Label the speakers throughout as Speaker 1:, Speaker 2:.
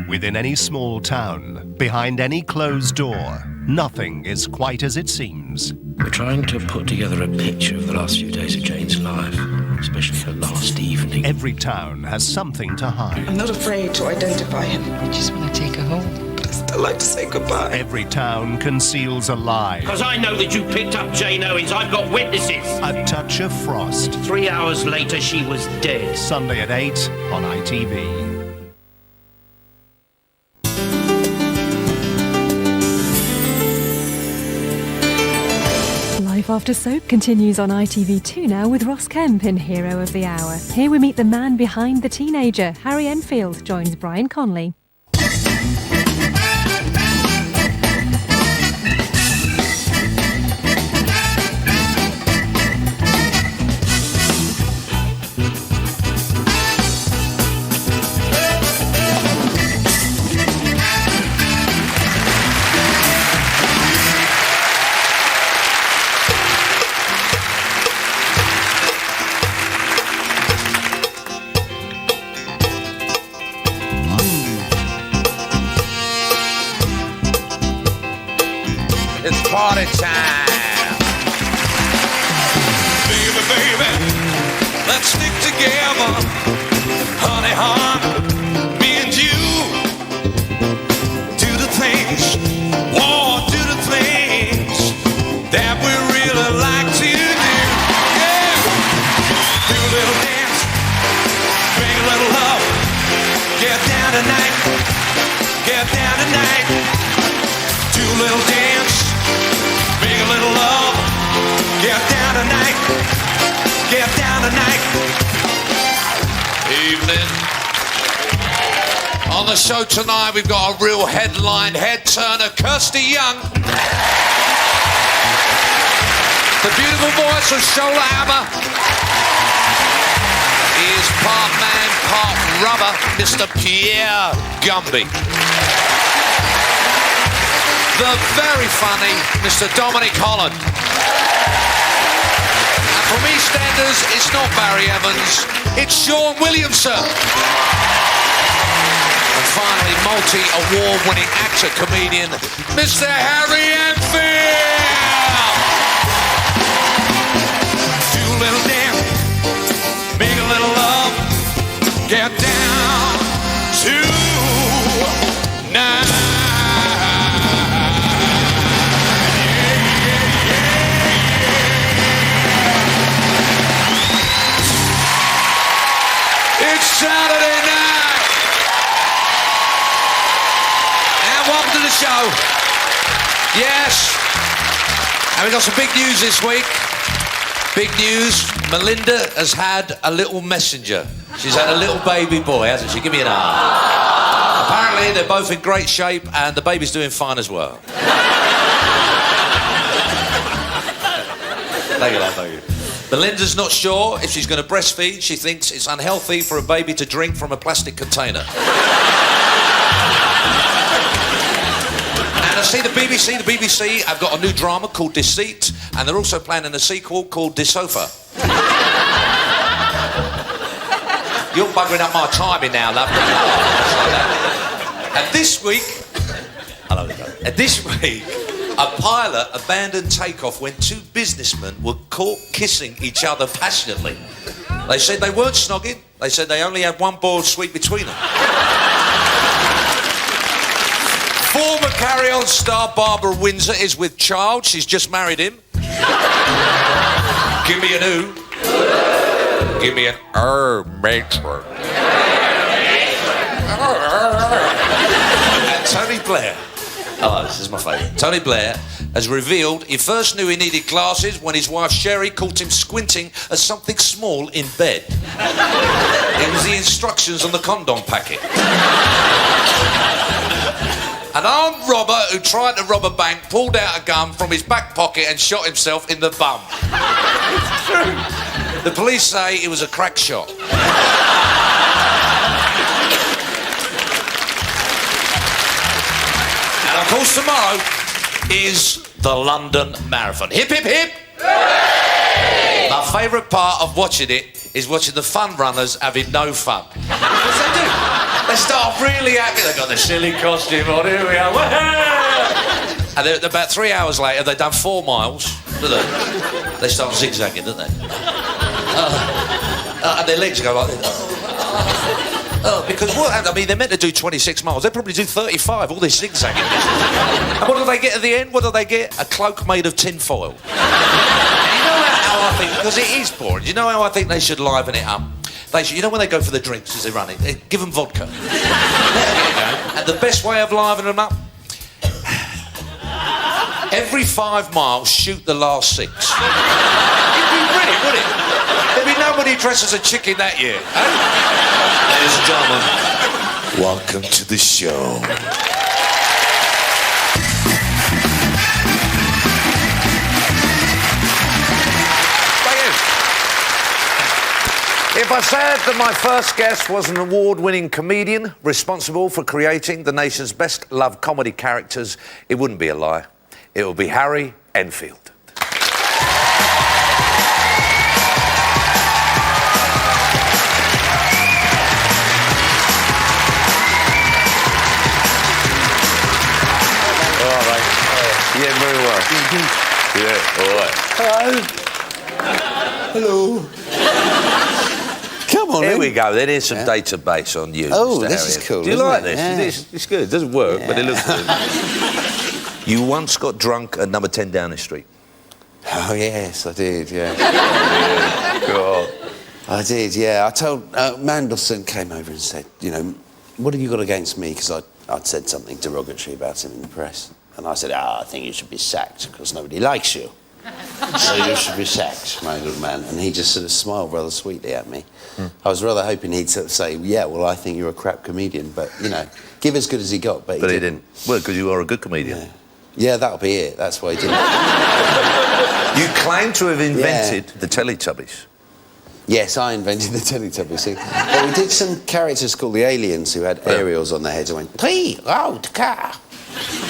Speaker 1: Within any small town, behind any closed door, nothing is quite as it seems.
Speaker 2: We're trying to put together a picture of the last few days of Jane's life, especially her last evening.
Speaker 1: Every town has something to hide.
Speaker 3: I'm not afraid to identify him.
Speaker 4: I just want to take her home.
Speaker 3: But I still like to say goodbye.
Speaker 1: Every town conceals a lie.
Speaker 5: Because I know that you picked up Jane Owens. I've got witnesses.
Speaker 1: A touch of frost.
Speaker 5: 3 hours later, she was dead.
Speaker 1: Sunday at 8 on ITV.
Speaker 6: Life After Soap continues on ITV2 now with Ross Kemp in Hero of the Hour. Here we meet the man behind the teenager. Harry Enfield joins Brian Conley.
Speaker 7: It's party time. Baby, baby, let's stick together. Honey, hon, me and you. Do the things, oh, do the things that we really like to do. Yeah. Do a little dance, bring a little love. Get down tonight, get down tonight. Do a little dance. Bring a little love, get down tonight, get down tonight. Evening. On the show tonight, we've got a real headline head-turner, Kirsty Young. The beautiful voice of Shola Ama. He is part man, part rubber, Mr. Pierre Gumby. The very funny Mr. Dominic Holland. And from EastEnders, it's not Barry Evans, it's Sean Williamson. And finally, multi-award-winning actor-comedian, Mr. Harry Enfield. Do a little dance, make a little love, get down tonight. It's Saturday night, and welcome to the show. Yes, and we've got some big news this week. Big news, Melinda has had a little messenger. She's had a little baby boy, hasn't she? Give me an arm. Apparently, they're both in great shape, and the baby's doing fine as well. Thank you, love, thank you. Melinda's not sure if she's going to breastfeed. She thinks it's unhealthy for a baby to drink from a plastic container. And I see the BBC have got a new drama called Deceit, and they're also planning a sequel called Desofa. You're buggering up my timing now, love. And this week... Hello, and this week... a pilot abandoned takeoff when two businessmen were caught kissing each other passionately. They said they weren't snogging. They said they only had one boiled sweet between them. Former Carry On star Barbara Windsor is with child. She's just married him. Give me an ooh. Give me an matron. And Tony Blair. Oh, this is my favourite. Tony Blair has revealed he first knew he needed glasses when his wife Sherry caught him squinting at something small in bed. It was the instructions on the condom packet. An armed robber who tried to rob a bank pulled out a gun from his back pocket and shot himself in the bum. It's true. The police say it was a crack shot. And of course tomorrow is the London Marathon. Hip, hip, hip! Hooray! My favourite part of watching it is watching the fun runners having no fun. Because they do.
Speaker 8: They start really happy. They've got the silly costume on. Here we are. And then about 3 hours later, they've done 4 miles. They start zigzagging, don't they? And their legs go like this. Because what happened? I mean, they're meant to do 26 miles. They probably do 35. All this zigzagging. And what do they get at the end? What do they get? A cloak made of tin foil. You know how I think, because it is boring. Do you know how I think they should liven it up? They should, you know when they go for the drinks as they're running, they give them vodka. And the best way of livening them up? Every 5 miles, shoot the last 6. It'd be brilliant, wouldn't it? There'd be nobody dressed as a chicken that year. Eh? Ladies and gentlemen, welcome to the show. If I said that my first guest was an award-winning comedian responsible for creating the nation's best-loved comedy characters, it wouldn't be a lie. It would be Harry Enfield. All right. Yeah, very well. Yeah, all right.
Speaker 9: Hello. Come on,
Speaker 8: Here we go. Then here's some database on you.
Speaker 9: Oh,
Speaker 8: Mr.
Speaker 9: this
Speaker 8: Harry.
Speaker 9: is cool.
Speaker 8: Do you
Speaker 9: isn't
Speaker 8: like
Speaker 9: it?
Speaker 8: this?
Speaker 9: Yeah.
Speaker 8: It's good. It doesn't work, but it looks good. You once got drunk at number 10 Downing Street.
Speaker 9: Oh, yes, I did, yeah.
Speaker 8: God.
Speaker 9: I did, yeah. I told... Mandelson came over and said, you know, what have you got against me? Because I'd said something derogatory about him in the press. And I said, I think you should be sacked because nobody likes you. So you should be sacked, my little man. And he just sort of smiled rather sweetly at me. I was rather hoping he'd sort of say, yeah, well, I think you're a crap comedian, but, you know, give as good as he got, but he didn't.
Speaker 8: Well, because you are a good comedian.
Speaker 9: Yeah, that'll be it. That's why he didn't.
Speaker 8: You claim to have invented the Teletubbies.
Speaker 9: Yes, I invented the Teletubbies. See? But we did some characters called the Aliens who had aerials on their heads and went, "Please, road car."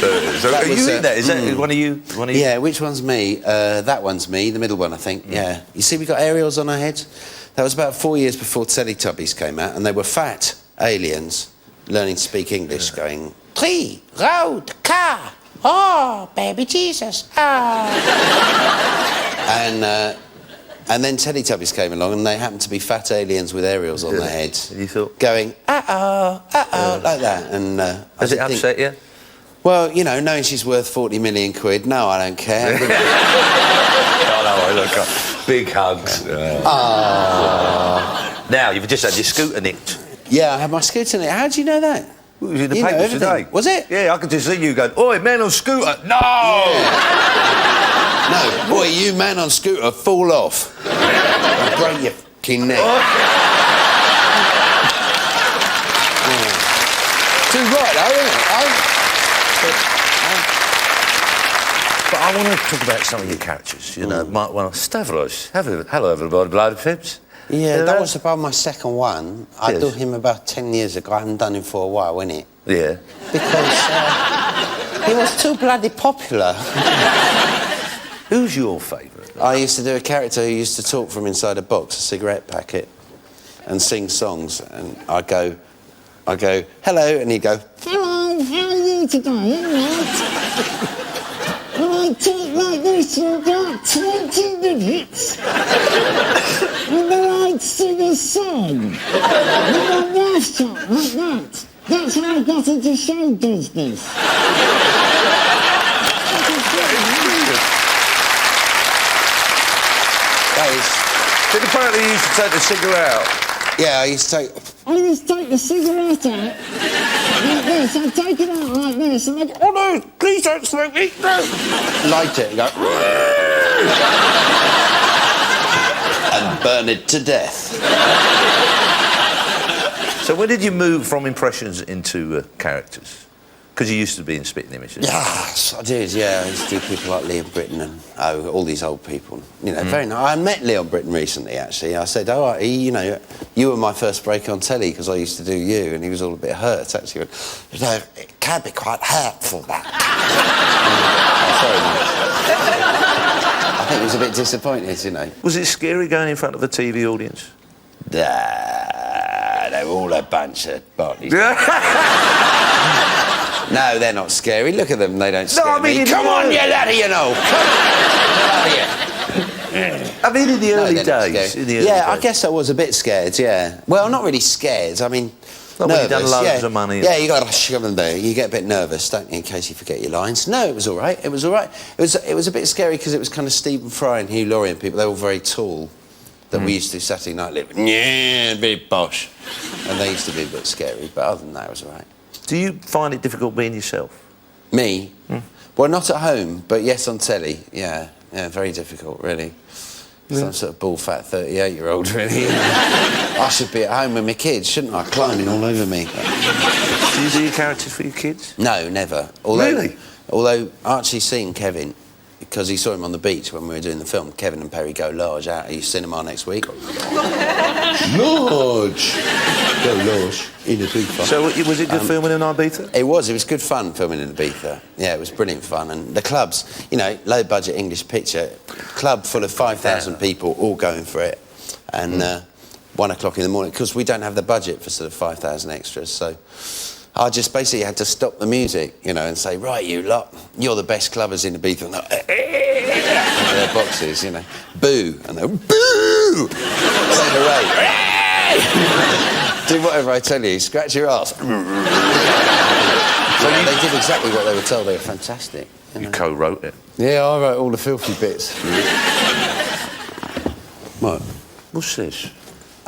Speaker 8: So are you in that? Is that one of you?
Speaker 9: Yeah, which one's me? That one's me, the middle one, I think. Yeah. You see, we got aerials on our heads. That was about 4 years before Teletubbies came out, and they were fat aliens learning to speak English, going, "Please, road car." Oh, baby Jesus. Oh. And then Teletubbies came along and they happened to be fat aliens with aerials on their heads.
Speaker 8: And you thought?
Speaker 9: Going, like that. And
Speaker 8: does it upset you?
Speaker 9: Well, you know, knowing she's worth 40 million quid, no, I don't care.
Speaker 8: Look, big hugs. Now, you've just had your scooter nicked.
Speaker 9: Yeah, I had my scooter nicked. How do you know that?
Speaker 8: It was in the paper today.
Speaker 9: Was it?
Speaker 8: Yeah, I could just see you going, "Oi, man on scooter." No!
Speaker 9: Yeah. No, boy, you man on scooter, fall off. I'll break your fucking neck. Too right, though, isn't it?
Speaker 8: But I want to talk about some of your characters, you know. Stavros. Hello, everybody, bloody pips.
Speaker 9: Yeah, that was about my second one. I did him about 10 years ago. I hadn't done him for a while, innit?
Speaker 8: Yeah.
Speaker 9: Because he was too bloody popular.
Speaker 8: Who's your favourite?
Speaker 9: I used to do a character who used to talk from inside a box, a cigarette packet, and sing songs. And I'd go, hello, and he'd go, hello, how are you today? I talk like this for about 20 minutes. And then I'd sing a song. And my wife talked like that. That's how I got into show business.
Speaker 8: But apparently you used to take the cigarette out.
Speaker 9: Yeah, I used to take the cigarette out like this. I'd take it out like this and I'd go, "Oh no, please don't smoke me, no." Light it and go, and burn it to death.
Speaker 8: So when did you move from impressions into characters? Because you used to be in Spitting Images.
Speaker 9: Yes, I did, yeah. I used to do people like Leon Britton and all these old people. You know, very nice. I met Leon Britton recently, actually. I said, you know, you were my first break on telly because I used to do you, and he was all a bit hurt, actually. You know, it can be quite hurtful, that. Sorry, mate. I think he was a bit disappointed, you know.
Speaker 8: Was it scary going in front of a TV audience?
Speaker 9: They No, all a bunch of bodies. No, they're not scary. Look at them, they don't scare me. Come on, you laddie, you know. Come on.
Speaker 8: I mean, in the early days.
Speaker 9: I guess I was a bit scared, yeah. Well, not really scared, I mean...
Speaker 8: Not when you've done loads of money.
Speaker 9: Yeah, you got to shove them there. You get a bit nervous, don't you, in case you forget your lines. No, it was all right. It was all right. It was a bit scary because it was kind of Stephen Fry and Hugh Laurie and people. They were all very tall. That we used to do Saturday Night Live. Yeah, a bit posh. And they used to be a bit scary, but other than that, it was all right.
Speaker 8: Do you find it difficult being yourself?
Speaker 9: Me? Well, not at home, but yes, on telly. Yeah, very difficult, really. Some sort of bull-fat 38-year-old, really. I should be at home with my kids, shouldn't I? Climbing all over me.
Speaker 8: Do you do your characters for your kids?
Speaker 9: No, never.
Speaker 8: Really?
Speaker 9: Although Archie's seen Kevin, because he saw him on the beach when we were doing the film. Kevin and Perry Go Large out at cinema next week. Large! Go large. In Ibiza.
Speaker 8: So was it good filming in Ibiza?
Speaker 9: It was good fun filming in Ibiza. Yeah, it was brilliant fun. And the clubs, you know, low-budget English picture, club full of 5,000 people all going for it. And 1 o'clock in the morning, because we don't have the budget for sort of 5,000 extras, so... I just basically had to stop the music, you know, and say, right, you lot, you're the best clubbers in Ibiza. And their boxes, you know. Boo. And they're, boo! Say hooray. Do whatever I tell you. Scratch your arse. So they did exactly what they were told. They were fantastic.
Speaker 8: You co-wrote it?
Speaker 9: Yeah, I wrote all the filthy bits. What?
Speaker 8: What's this?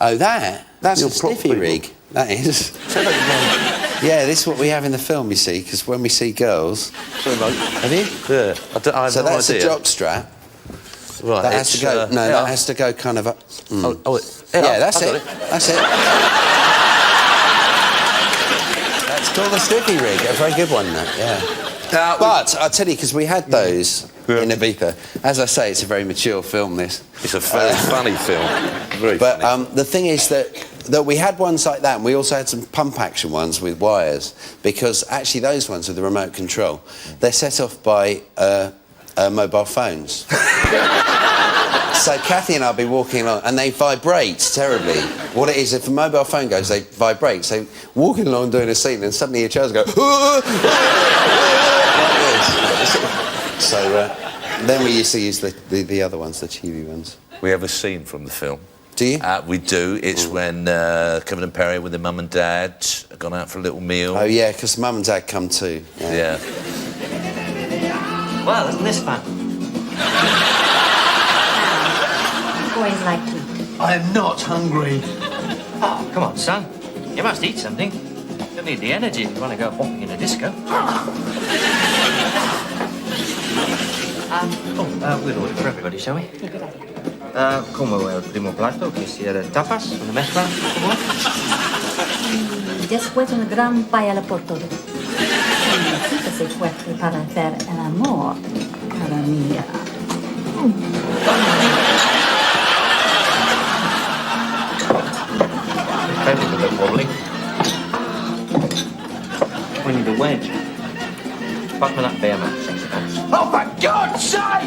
Speaker 9: Oh, that's a sniffy rig. That is. Yeah, this is what we have in the film, you see, because when we see girls... Have you?
Speaker 8: Yeah. I have
Speaker 9: so
Speaker 8: no
Speaker 9: that's
Speaker 8: idea.
Speaker 9: a jock strap.
Speaker 8: Right.
Speaker 9: That has to go... that has to go kind of up...
Speaker 8: Yeah,
Speaker 9: that's it. That's it. That's called a sniffy rig. A very good one, that, yeah. But, I'll tell you, because we had those in Ibiza. As I say, it's a very mature film, this.
Speaker 8: It's a very funny film. Very funny.
Speaker 9: The thing is that we had ones like that, and we also had some pump-action ones with wires, because actually those ones with the remote control, they're set off by mobile phones. So Kathy and I'll be walking along, and they vibrate terribly. What it is, if a mobile phone goes, they vibrate. So walking along doing a scene, and suddenly your child's go... So then we used to use the other ones, the cheesy ones.
Speaker 8: We have a scene from the film.
Speaker 9: Do you?
Speaker 8: We do. It's when Kevin and Perry with their mum and dad have gone out for a little meal.
Speaker 9: Oh, yeah, because mum and dad come too.
Speaker 8: Yeah.
Speaker 5: Well, isn't this fun?
Speaker 10: Boys like to.
Speaker 5: I am not hungry. Oh, come on, son. You must eat something. You'll need the energy if you want to go hopping in a disco. We'll order for everybody, shall we? Come el primo plato, que sia de tapas, una mezcla, por favor.
Speaker 10: Después una gran paella al porto. Necesitas fuerte para hacer el amor, cara mía.
Speaker 5: Maybe a bit wobbly. We need a wedge. Fuck me that bear, man. Sexy pants. Oh, for God's sake!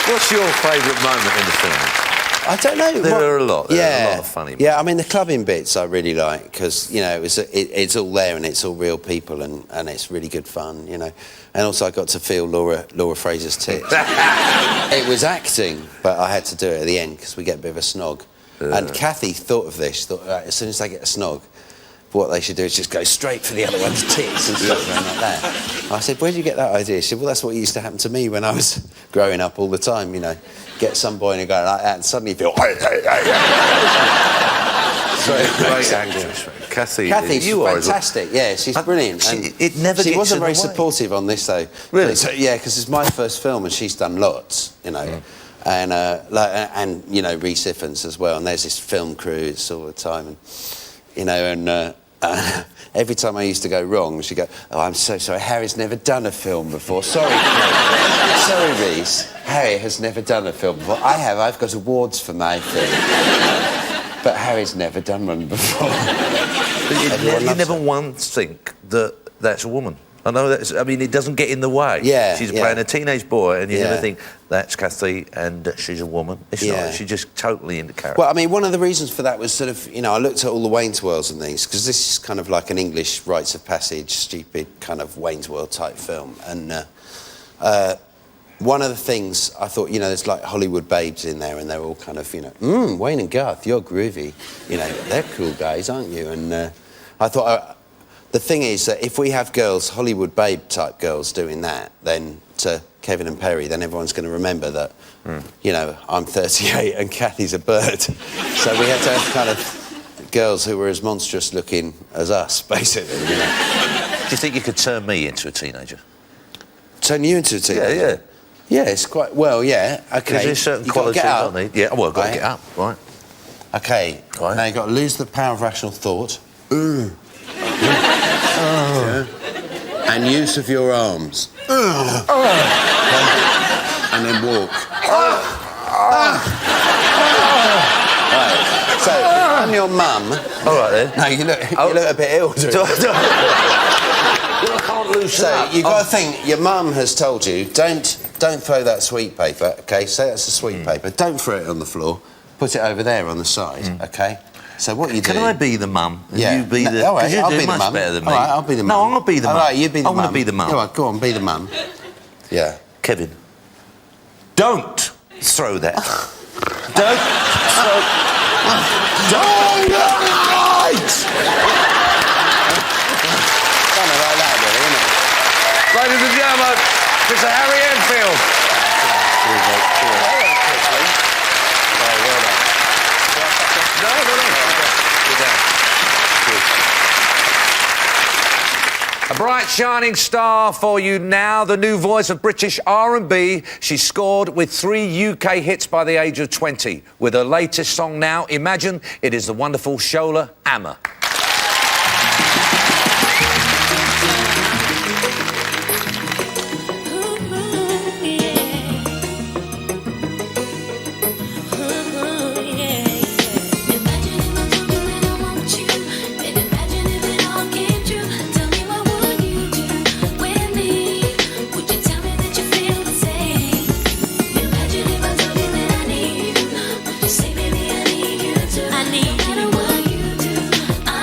Speaker 8: What's your favourite moment in the film?
Speaker 9: I don't know.
Speaker 8: There are a lot. There are a lot of funny moments.
Speaker 9: Yeah, I mean, the clubbing bits I really like, because, you know, it's all there and it's all real people and it's really good fun, you know. And also I got to feel Laura Fraser's tits. It was acting, but I had to do it at the end because we get a bit of a snog. And Kathy thought of this. She thought, right, as soon as they get a snog, what they should do is just go straight for the other one's tits and stuff like that. I said, where did you get that idea? She said, well, that's what used to happen to me when I was growing up all the time, you know. Get some boy and go like that and suddenly feel...
Speaker 8: Great actress.
Speaker 9: Kathy's fantastic, yeah, she's brilliant. She wasn't very supportive on this, though.
Speaker 8: Really?
Speaker 9: So, yeah, because it's my first film and she's done lots, you know. And you know, Rhys Ifans as well, and there's this film crew, it's all the time, and, you know, and... every time I used to go wrong, she'd go, oh, I'm so sorry, Harry's never done a film before. Sorry, sorry, Rhys. Harry has never done a film before. I have, I've got awards for my film. But Harry's never done one before.
Speaker 8: You never once think that that's a woman. I know that's. I mean, it doesn't get in the way.
Speaker 9: Yeah,
Speaker 8: she's
Speaker 9: yeah.
Speaker 8: playing a teenage boy, and you
Speaker 9: Yeah.
Speaker 8: never think that's Kathy and she's a woman. It's
Speaker 9: Yeah.
Speaker 8: not. She's just totally into character.
Speaker 9: Well, I mean, one of the reasons for that was sort of, you know, I looked at all the Wayne's Worlds and things, because this is kind of like an English rites of passage, stupid kind of Wayne's World type film. And one of the things I thought, you know, there's like Hollywood babes in there, and they're all kind of, you know, Wayne and Garth, you're groovy. You know, they're cool guys, aren't you? And I thought, the thing is that if we have girls, Hollywood babe type girls doing that, then to Kevin and Perry, then everyone's going to remember that, you know, I'm 38 and Kathy's a bird. So we had to have kind of girls who were as monstrous looking as us, basically, you know.
Speaker 8: Do you think you could turn me into a teenager?
Speaker 9: Turn you into a teenager?
Speaker 8: Yeah, yeah.
Speaker 9: Yeah, it's quite... Well, yeah, OK.
Speaker 8: There's certain
Speaker 9: You've got to
Speaker 8: qualities,
Speaker 9: get up.
Speaker 8: aren't they? Yeah, well, I've got to get up, right.
Speaker 9: OK,
Speaker 8: Right.
Speaker 9: now you've got to lose the power of rational thought. And use of your arms. And then walk. Right. So, I'm your mum.
Speaker 8: All right, then.
Speaker 9: No, you look a bit ill, do you?
Speaker 8: I can't lose
Speaker 9: So, you've got to think, your mum has told you, don't throw that sweet paper, OK? Say that's a sweet paper. Don't throw it on the floor. Put it over there on the side, OK? So what you do...
Speaker 8: Can I be the mum? And
Speaker 9: Yeah.
Speaker 8: you be the...
Speaker 9: all right,
Speaker 8: Because you
Speaker 9: I'll
Speaker 8: do
Speaker 9: be the
Speaker 8: much
Speaker 9: mum.
Speaker 8: better than me.
Speaker 9: All right, I'll be the mum.
Speaker 8: No, I'm going to be the mum.
Speaker 9: All right, you be the mum.
Speaker 8: I want to be the mum.
Speaker 9: All right, go on, be the mum. Yeah.
Speaker 8: Kevin, don't throw that. Don't throw... Don't!
Speaker 9: Kind of like that, really, isn't it?
Speaker 8: Ladies and gentlemen, Mr Harry Enfield. A bright, shining star for you now, the new voice of British R&B. She scored with 3 UK hits by the age of 20. With her latest song now, Imagine, it is the wonderful Shola Ama.
Speaker 11: I need you.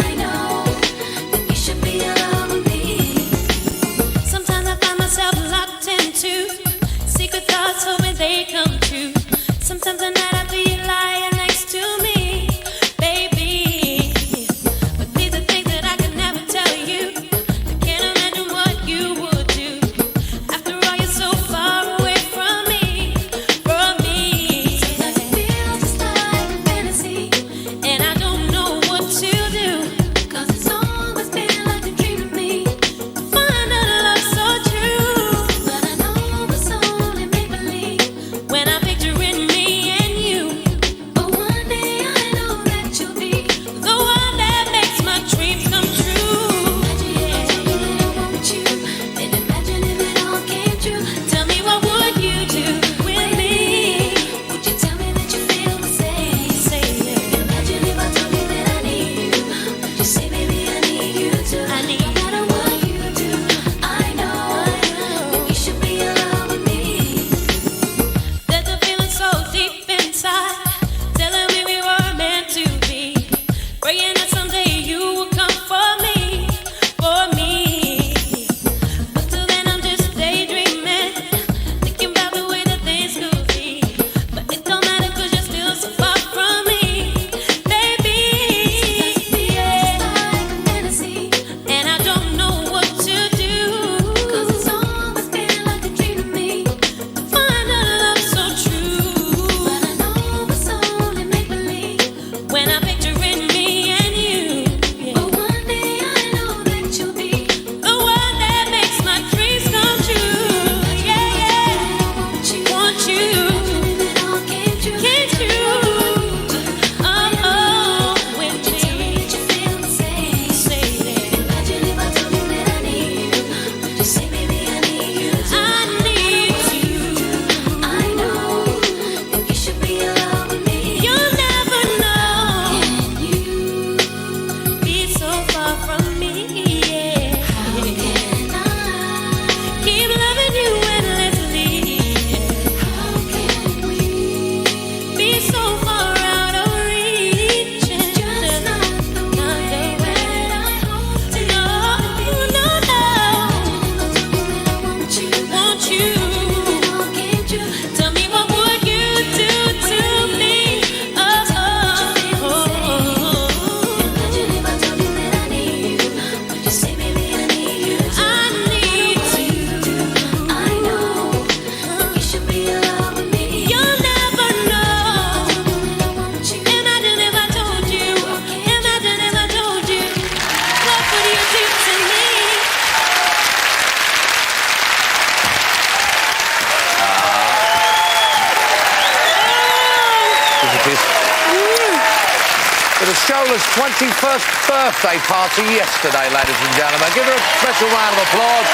Speaker 8: It was Shola's 21st birthday party yesterday, ladies and gentlemen. Give her a special round of applause.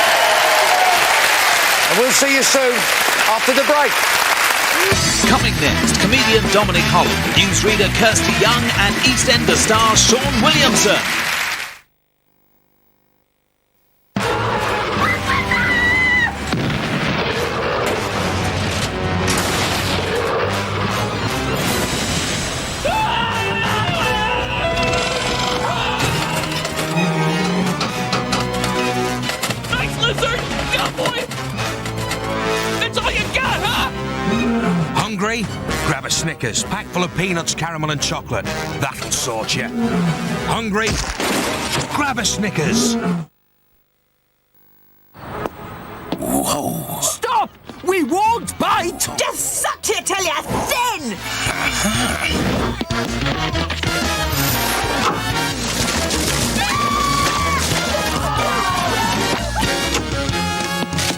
Speaker 8: And we'll see you soon after the break.
Speaker 11: Coming next, comedian Dominic Holland, newsreader Kirsty Young and EastEnder star Sean Williamson.
Speaker 7: Nice lizard! Go, boy! That's all you got, huh?
Speaker 12: Hungry? Grab a Snickers, packed full of peanuts, caramel and chocolate. That'll sort you. Hungry? Grab a Snickers.
Speaker 7: Whoa. Stop! We won't bite!
Speaker 13: Just suck it till you're thin!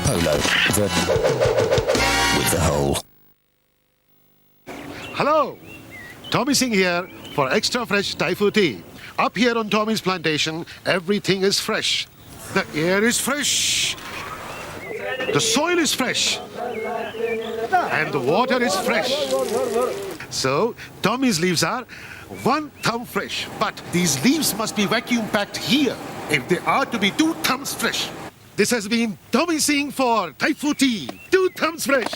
Speaker 14: Polo, with the hole.
Speaker 15: Hello, Tommy Singh here for extra fresh Thai food tea. Up here on Tommy's plantation, everything is fresh. The air is fresh. The soil is fresh. And the water is fresh. So, Tommy's leaves are 1 thumb fresh. But these leaves must be vacuum packed here if they are to be 2 thumbs fresh. This has been Tommy Singh for Thai food tea. 2 thumbs fresh.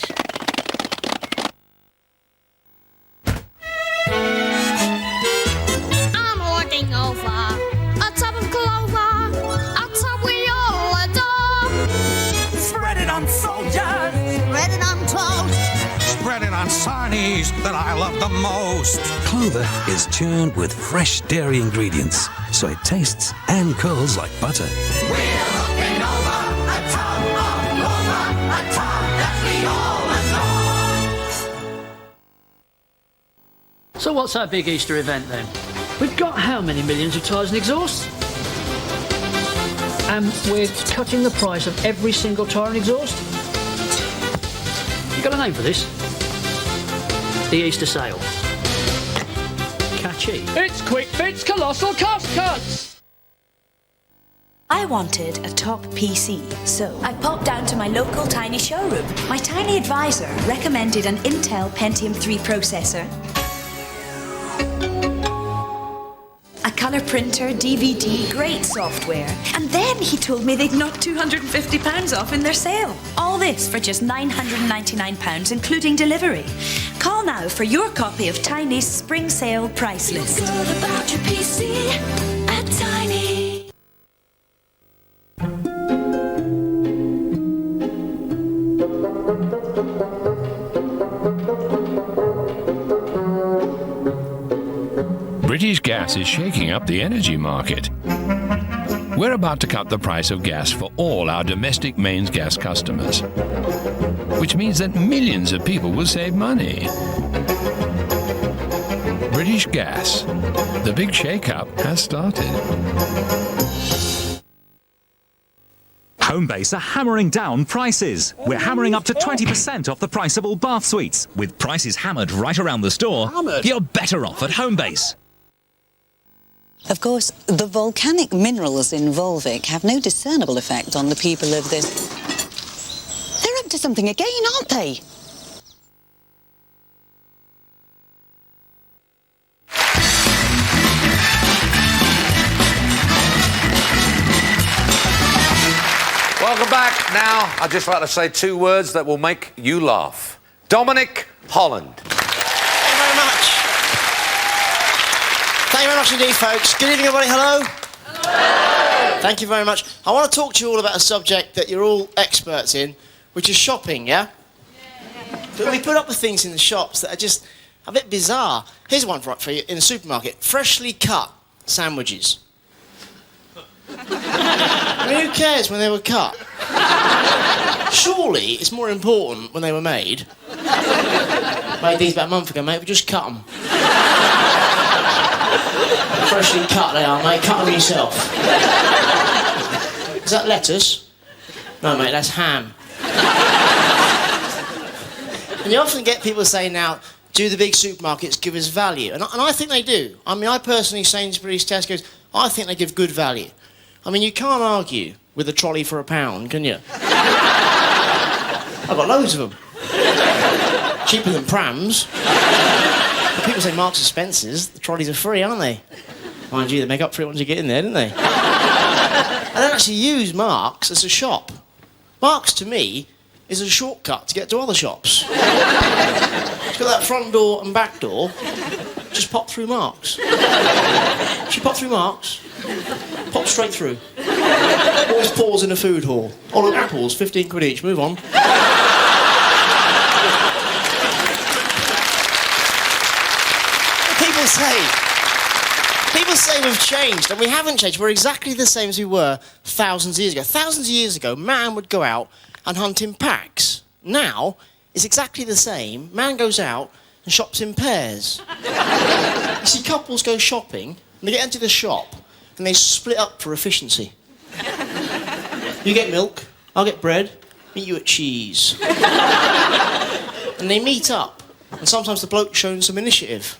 Speaker 16: I'm looking over a tub of clover, a tub we all adore.
Speaker 7: Spread it on soldiers!
Speaker 16: Spread it on toast.
Speaker 12: Spread it on sarnies that I love the most.
Speaker 14: Clover is churned with fresh dairy ingredients, so it tastes and curls like butter.
Speaker 7: We're looking over a tub of clover, a tub that we all adore.
Speaker 17: So what's our big Easter event then? We've got how many millions of tyres and exhausts? And we're cutting the price of every single tyre and exhaust? You got a name for this? The Easter sale. Catchy.
Speaker 18: It's Quick Fit's Colossal Cost Cuts!
Speaker 19: I wanted a top PC, so I popped down to my local tiny showroom. My tiny advisor recommended an Intel Pentium 3 processor, a colour printer, DVD, great software. And then he told me they'd knocked £250 off in their sale. All this for just £999, including delivery. Call now for your copy of Tiny's Spring Sale Price List.
Speaker 16: Feel good about your PC at Tiny.
Speaker 20: British Gas is shaking up the energy market. We're about to cut the price of gas for all our domestic mains gas customers, which means that millions of people will save money. British Gas. The big shake-up has started.
Speaker 21: Homebase are hammering down prices. We're hammering up to 20% off the price of all bath suites. With prices hammered right around the store, you're better off at Homebase.
Speaker 22: Of course, the volcanic minerals in Volvic have no discernible effect on the people of this. They're up to something again, aren't they?
Speaker 8: Welcome back. Now, I'd just like to say 2 words that will make you laugh. Dominic Holland.
Speaker 23: Thank you very much. Thank you very much indeed, folks. Good evening, everybody. Hello. Hello. Thank you very much. I want to talk to you all about a subject that you're all experts in, which is shopping, yeah? But we put up with things in the shops that are just a bit bizarre. Here's one for you in the supermarket. Freshly cut sandwiches. I mean, who cares when they were cut? Surely it's more important when they were made. Made these about a month ago, mate. We just cut them. Freshly cut they are, mate. Cut them yourself. Is that lettuce? No, mate, that's ham. And you often get people saying now, do the big supermarkets give us value? And I think they do. I mean, I personally, Sainsbury's, Tesco's, I think they give good value. I mean, you can't argue with a trolley for £1, can you? I've got loads of them. Cheaper than prams. But people say Marks and Spencer's, the trolleys are free, aren't they? Mind you, they make up for it once you get in there, don't they? I don't actually use Marks as a shop. Marks, to me, is a shortcut to get to other shops. It's got that front door and back door. Just pop through Marks. She pop through Marks, pop straight through. Always pause in a food hall. Oh, look, apples, 15 quid each. Move on. People say we've changed, and we haven't changed. We're exactly the same as we were thousands of years ago. Thousands of years ago, man would go out and hunt in packs. Now, it's exactly the same. Man goes out and shops in pairs. You see, couples go shopping, and they get into the shop, and they split up for efficiency. You get milk, I'll get bread, meet you at cheese. And they meet up, and sometimes the bloke's shown some initiative.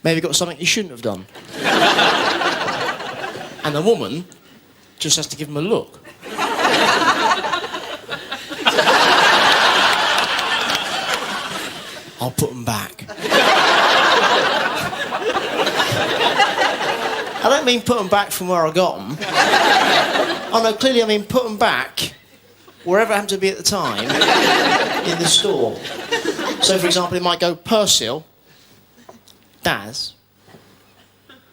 Speaker 23: Maybe got something he shouldn't have done. And the woman just has to give him a look. I'll put them back. I don't mean put them back from where I got them. Oh no, clearly I mean put them back wherever it happened to be at the time in the store. So for example, it might go Persil, Daz,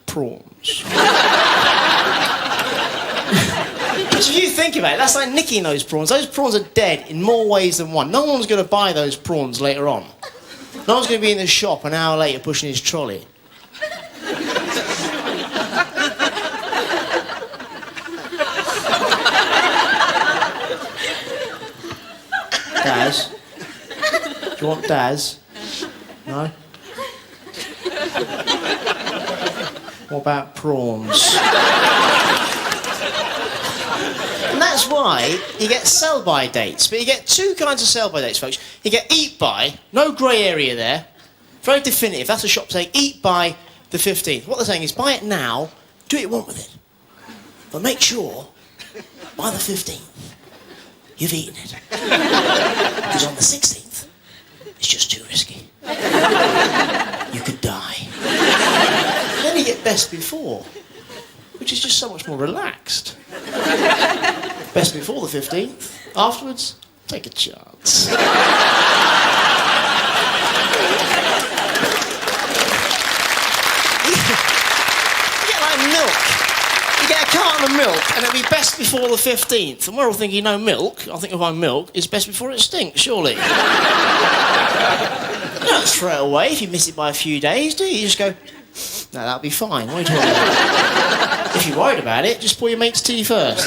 Speaker 23: prawns. But if you think about it, that's like nicking those prawns. Those prawns are dead in more ways than one. No one's going to buy those prawns later on. No one's going to be in the shop an hour later pushing his trolley. Daz? Do you want Daz? No? What about prawns? And that's why you get sell-by dates. But you get two kinds of sell-by dates, folks. You get eat-by, no grey area there. Very definitive. That's a shop saying eat by the 15th. What they're saying is buy it now, do what you want with it. But make sure, by the 15th, you've eaten it. Because on the 16th, it's just too risky. You could die. Then you get best before, which is just so much more relaxed. Best before the 15th. Afterwards, take a chance. You get like milk. You get a carton of milk and it'll be best before the 15th. And we're all thinking, no, milk, I think if I'm milk, is best before it stinks, surely. You don't throw it away if you miss it by a few days, do you? You just go, no, that'll be fine. What are you talking about? If you're worried about it, just pour your mate's tea first.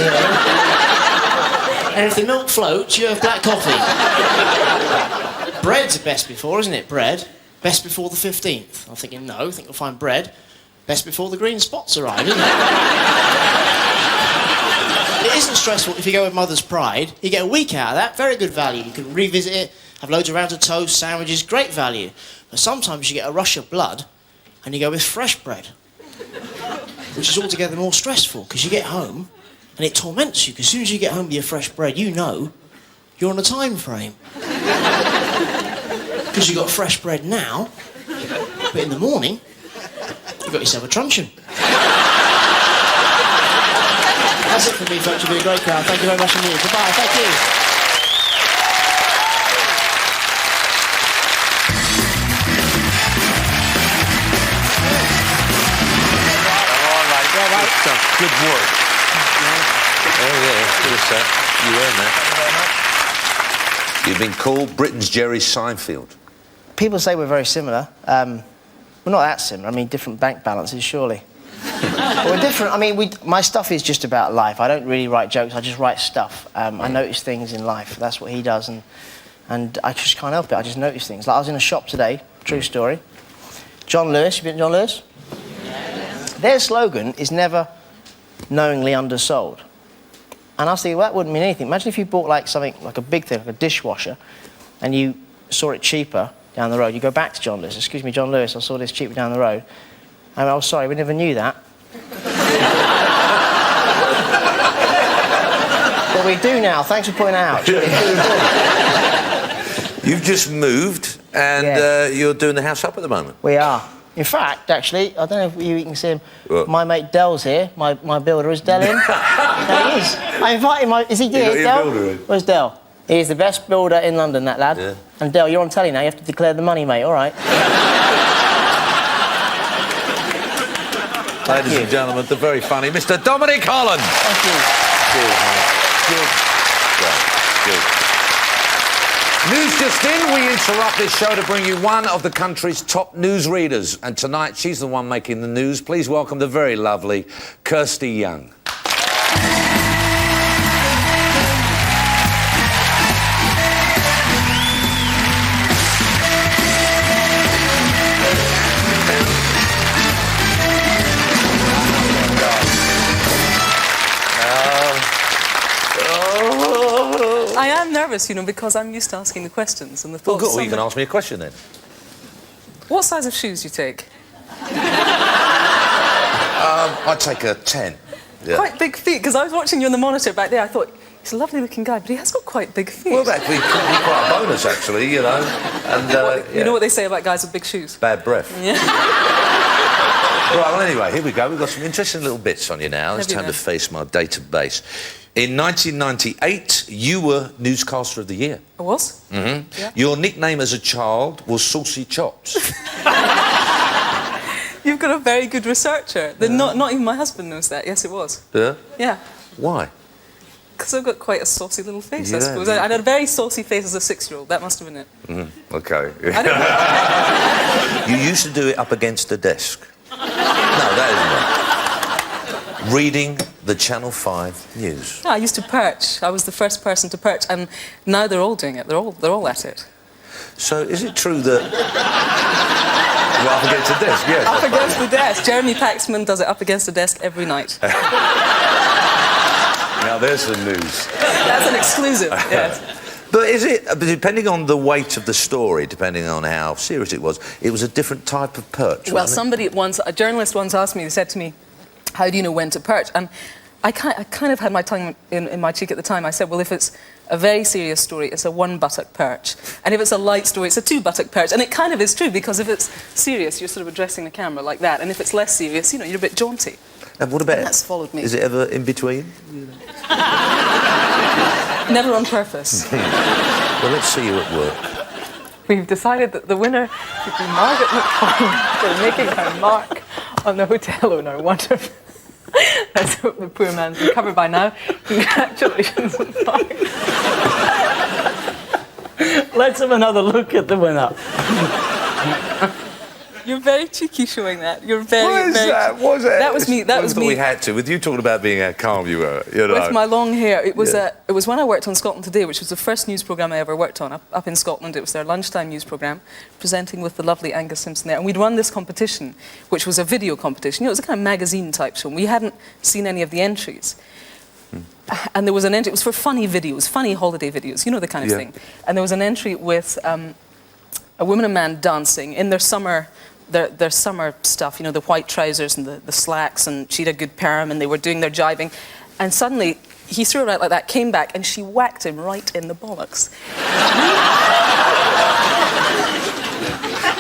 Speaker 23: And if the milk floats, you have black coffee. Bread's the best before, isn't it? Bread. Best before the 15th. I'm thinking, no, I think we'll find bread best before the green spots arrive, isn't it? It isn't stressful if you go with Mother's Pride. You get a week out of that, very good value. You can revisit it, have loads of rounds of toast, sandwiches, great value. But sometimes you get a rush of blood and you go with fresh bread, which is altogether more stressful because you get home and it torments you because as soon as you get home with your fresh bread, you know you're on a time frame. Because you've got fresh bread now, but in the morning, you've got yourself a truncheon. That's it for me, folks. You've been a great crowd. Thank you very much indeed. Goodbye. Thank you.
Speaker 8: Good work. Oh, yeah, good set. You earned that. You've been called Britain's Jerry Seinfeld.
Speaker 23: People say we're very similar. We're not that similar. I mean, different bank balances, surely. We're different. I mean, my stuff is just about life. I don't really write jokes. I just write stuff. I notice things in life. That's what he does, and I just can't help it. I just notice things. Like I was in a shop today. True story. John Lewis. You been to John Lewis? Yes. Their slogan is never knowingly undersold. And I was thinking, well, that wouldn't mean anything. Imagine if you bought like something, like a big thing, like a dishwasher, and you saw it cheaper, down the road. You go back to John Lewis. Excuse me, John Lewis, I saw this cheaper down the road. And oh, sorry, we never knew that. Well, we do now. Thanks for pointing out.
Speaker 8: You've just moved, and you're doing the house up at the moment.
Speaker 23: We are. In fact, actually, I don't know if you can see him.
Speaker 8: What?
Speaker 23: My mate Dell's here. My builder. Is Dell in? No, he is. I invited him. Is he here, Dell? Where's Dell? He's the best builder in London, that lad.
Speaker 8: Yeah.
Speaker 23: And Dell, you're on telly now. You have to declare the money, mate. All right.
Speaker 8: Ladies and gentlemen, the very funny Mr. Dominic Holland.
Speaker 23: Thank you.
Speaker 8: Cheers, mate. Cheers. News just in, we interrupt this show to bring you one of the country's top news readers. And tonight, she's the one making the news. Please welcome the very lovely Kirsty Young.
Speaker 2: I am nervous, you know, because I'm used to asking the questions and the
Speaker 8: Well,
Speaker 2: thoughts.
Speaker 8: good. Well, you can ask me a question then.
Speaker 2: What size of shoes do you take?
Speaker 8: I'd take a 10. Yeah.
Speaker 2: Quite big feet, because I was watching you on the monitor back there. I thought, he's a lovely-looking guy, but he has got quite big feet.
Speaker 8: Well, that could be quite a bonus, actually, you know. And
Speaker 2: You know what they say about guys with big shoes?
Speaker 8: Bad breath.
Speaker 2: Yeah.
Speaker 8: Right, well, anyway, here we go. We've got some interesting little bits on you now. It's time to face my database. In 1998, you were Newscaster of the Year.
Speaker 2: I was?
Speaker 8: Mm-hmm.
Speaker 2: Yeah.
Speaker 8: Your nickname as a child was Saucy Chops.
Speaker 2: You've got a very good researcher. Not even my husband knows that. Yes, it was.
Speaker 8: Yeah?
Speaker 2: Yeah.
Speaker 8: Why?
Speaker 2: Because I've got quite a saucy little face, I
Speaker 8: Yeah,
Speaker 2: suppose.
Speaker 8: yeah.
Speaker 2: I had a very saucy face as a 6-year-old. That must have been it.
Speaker 8: OK.
Speaker 2: I don't know.
Speaker 8: You used to do it up against the desk. No, that isn't it. Reading the Channel 5 news.
Speaker 2: Yeah, I used to perch. I was the first person to perch, and now they're all doing it. They're all at it.
Speaker 8: So, is it true that you're up against the desk? Yes.
Speaker 2: Up against the desk. Jeremy Paxman does it up against the desk every night.
Speaker 8: Now, there's some news.
Speaker 2: That's an exclusive, yes.
Speaker 8: But is it, depending on the weight of the story, depending on how serious it was a different type of perch?
Speaker 2: Well, a journalist once asked me, they said to me, how do you know when to perch? And I kind of had my tongue in my cheek at the time. I said, well, if it's a very serious story, it's a 1-buttock perch. And if it's a light story, it's a 2-buttock perch. And it kind of is true, because if it's serious, you're sort of addressing the camera like that. And if it's less serious, you know, you're a bit jaunty.
Speaker 8: And what about...
Speaker 2: And that's followed me.
Speaker 8: Is it ever in between?
Speaker 2: Never on purpose.
Speaker 8: Well, let's see you at work.
Speaker 2: We've decided that the winner should be Margaret McFarlane for making her mark on the hotel owner. Wonderful. Let's hope the poor man's recovered by now. Congratulations, Margaret.
Speaker 23: Let's have another look at the winner.
Speaker 2: You're very cheeky showing that. You're very,
Speaker 8: What is
Speaker 2: very...
Speaker 8: that? What was it?
Speaker 2: That was me. That was me.
Speaker 8: We had to. With you talking about being how calm you were, you know.
Speaker 2: With my long hair. It was when I worked on Scotland Today, which was the first news programme I ever worked on, up in Scotland. It was their lunchtime news programme, presenting with the lovely Angus Simpson there. And we'd run this competition, which was a video competition. You know, it was a kind of magazine-type show. We hadn't seen any of the entries. And there was an entry. It was for funny videos, funny holiday videos, you know, the kind of thing. And there was an entry with a woman and man dancing in their summer... Their summer stuff, you know, the white trousers and the slacks, and she had a good perm, and they were doing their jiving. And suddenly, he threw her out like that, came back, and she whacked him right in the bollocks.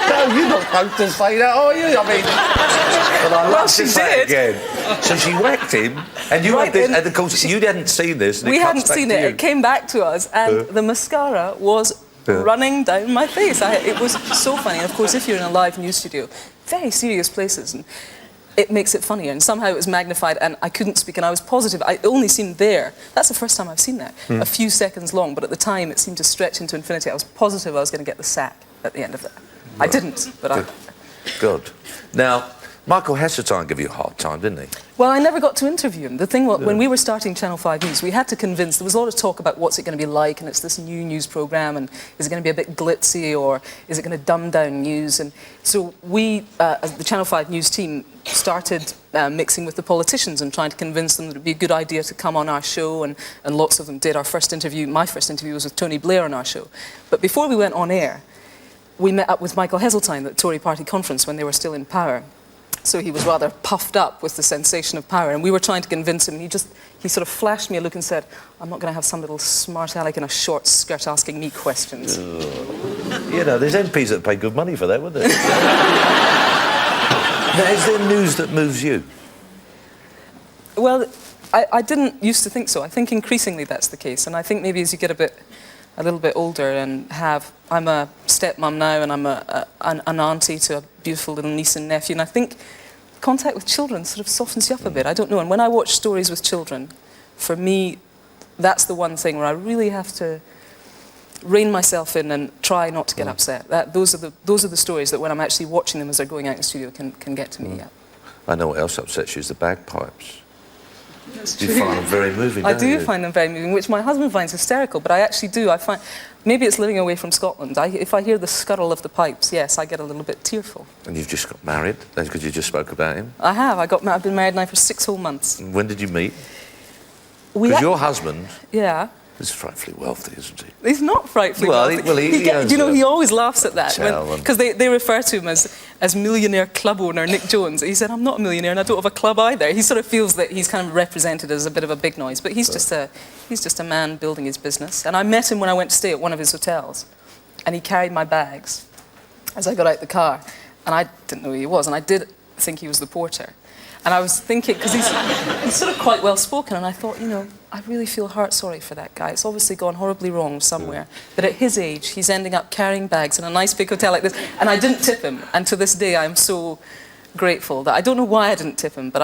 Speaker 8: No, you're not supposed to say that, are you? I mean... But I love to say it again. So she whacked him, and you had this... And of course, you hadn't seen this, and
Speaker 2: we hadn't seen it. It came back to us, and the mascara was... running down my face. It was so funny. And of course, if you're in a live news studio, very serious places, and it makes it funnier. And somehow it was magnified, and I couldn't speak, and I was positive. I only seemed there. That's the first time I've seen that. A few seconds long, but at the time it seemed to stretch into infinity. I was positive I was going to get the sack at the end of it. I didn't, but I...
Speaker 8: Good. Now, Michael Heseltine gave you a hard time, didn't he?
Speaker 2: Well, I never got to interview him. The thing was, when we were starting Channel 5 News, we had to convince... There was a lot of talk about what's it going to be like, and it's this new news programme, and is it going to be a bit glitzy, or is it going to dumb down news? And so we, as the Channel 5 News team, started mixing with the politicians and trying to convince them that it would be a good idea to come on our show, and lots of them did. Our first interview, my first interview, was with Tony Blair on our show. But before we went on air, we met up with Michael Heseltine at the Tory party conference when they were still in power. So he was rather puffed up with the sensation of power, and we were trying to convince him, and he sort of flashed me a look and said, I'm not going to have some little smart aleck in a short skirt asking me questions.
Speaker 8: You know, there's MPs that pay good money for that, wouldn't there? Now, is there news that moves you?
Speaker 2: Well, I didn't used to think so. I think increasingly that's the case, and I think maybe as you get a little bit older and I'm a stepmom now, and I'm an auntie to a beautiful little niece and nephew, and I think contact with children sort of softens you up a bit. I don't know. And when I watch stories with children, for me, that's the one thing where I really have to rein myself in and try not to get upset. Those are the stories that when I'm actually watching them as they're going out in the studio can get to me. Yeah.
Speaker 8: I know what else upsets you is the bagpipes.
Speaker 2: That's
Speaker 8: You
Speaker 2: true.
Speaker 8: find them very moving, don't you?
Speaker 2: I do find them very moving, which my husband finds hysterical, but I actually do. I find, maybe it's living away from Scotland. If I hear the scuttle of the pipes, yes, I get a little bit tearful.
Speaker 8: And you've just got married, that's because you just spoke about him.
Speaker 2: I have. I've been married now for 6 whole months.
Speaker 8: And when did you meet?
Speaker 2: We
Speaker 8: Because
Speaker 2: ac-
Speaker 8: your husband
Speaker 2: Yeah.
Speaker 8: is frightfully wealthy, isn't he?
Speaker 2: He's not frightfully
Speaker 8: Well,
Speaker 2: wealthy.
Speaker 8: he owns
Speaker 2: you know,
Speaker 8: a
Speaker 2: he always laughs at that.
Speaker 8: hotel
Speaker 2: Because they refer to him as millionaire club owner Nick Jones. He said, I'm not a millionaire and I don't have a club either. He sort of feels that he's kind of represented as a bit of a big noise, but he's just a man building his business. And I met him when I went to stay at one of his hotels, and he carried my bags as I got out the car, and I didn't know who he was, and I did think he was the porter. And I was thinking, because he's sort of quite well spoken, and I thought, you know, I really feel heart sorry for that guy. It's obviously gone horribly wrong somewhere. But at his age, he's ending up carrying bags in a nice big hotel like this. And I didn't tip him. And to this day, I'm so grateful that I don't know why I didn't tip him, but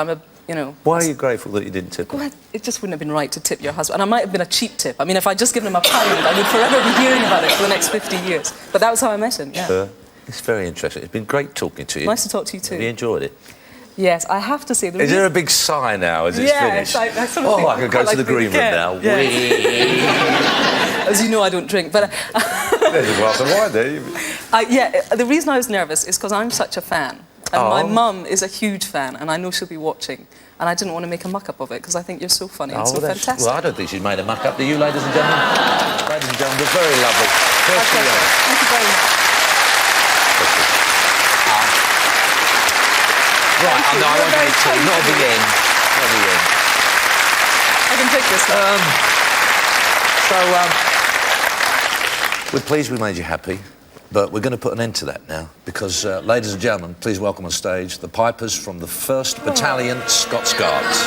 Speaker 2: you know.
Speaker 8: Why are you grateful that you didn't tip him?
Speaker 2: Well, it just wouldn't have been right to tip your husband. And I might have been a cheap tip. I mean, if I'd just given him £1, I would forever be hearing about it for the next 50 years. But that was how I met him, yeah.
Speaker 8: It's very interesting. It's been great talking to you.
Speaker 2: Nice to talk to you too.
Speaker 8: Have you enjoyed it?
Speaker 2: Yes, I have to say...
Speaker 8: Is there a big sigh now as it's finished?
Speaker 2: I sort of think
Speaker 8: I could go to the green room now.
Speaker 2: As you know, I don't drink, but...
Speaker 8: There's a glass of wine there.
Speaker 2: Yeah, the reason I was nervous is because I'm such a fan. And my mum is a huge fan, and I know she'll be watching. And I didn't want to make a muck-up of it, because I think you're so funny and so fantastic.
Speaker 8: Well, I don't think she's made a muck-up. Do you, ladies and gentlemen? Ladies and gentlemen, you're very lovely. Kirsty Young.
Speaker 2: Thank you very much.
Speaker 8: Right, no, I won't get to not at the end. Not at the end.
Speaker 2: I can take this
Speaker 8: now. We're pleased we made you happy, but we're going to put an end to that now, because, ladies and gentlemen, please welcome on stage the pipers from the 1st Battalion Scots Guards.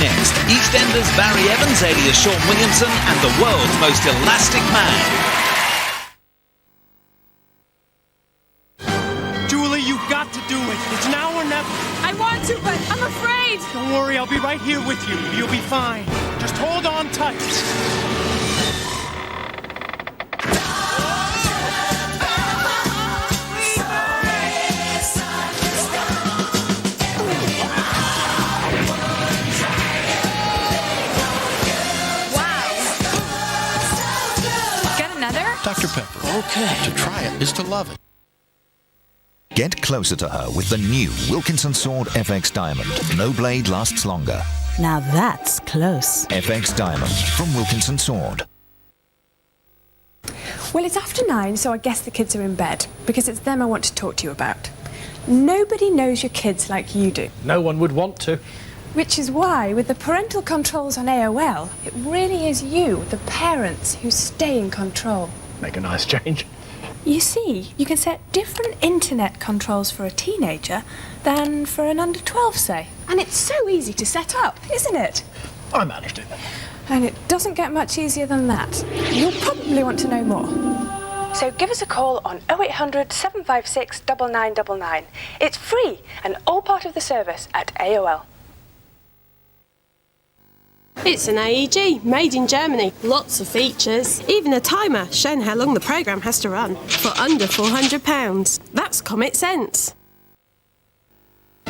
Speaker 11: next, EastEnders Barry Evans, alias Sean Williamson, and the world's most elastic man.
Speaker 1: Julie, you've got to do it. It's now or never.
Speaker 3: I want to, but I'm afraid.
Speaker 1: Don't worry, I'll be right here with you. You'll be fine. Just hold on tight.
Speaker 3: Dr. Pepper.
Speaker 1: Okay.
Speaker 3: To try it is to love it.
Speaker 4: Get closer to her with the new Wilkinson Sword FX Diamond. No blade lasts longer.
Speaker 24: Now that's close.
Speaker 4: FX Diamond from Wilkinson Sword.
Speaker 25: Well, it's after 9, so I guess the kids are in bed, because it's them I want to talk to you about. Nobody knows your kids like you do.
Speaker 1: No one would want to.
Speaker 25: Which is why, with the parental controls on AOL, it really is you, the parents, who stay in control.
Speaker 1: Make a nice change.
Speaker 25: You see, you can set different internet controls for a teenager than for an under 12, say. And it's so easy to set up, isn't it?
Speaker 1: I managed it.
Speaker 25: And it doesn't get much easier than that. You'll probably want to know more. So give us a call on 0800 756 9999. It's free and all part of the service at AOL.
Speaker 26: It's an AEG, made in Germany. Lots of features. Even a timer showing how long the programme has to run. For under £400. That's Comet Sense.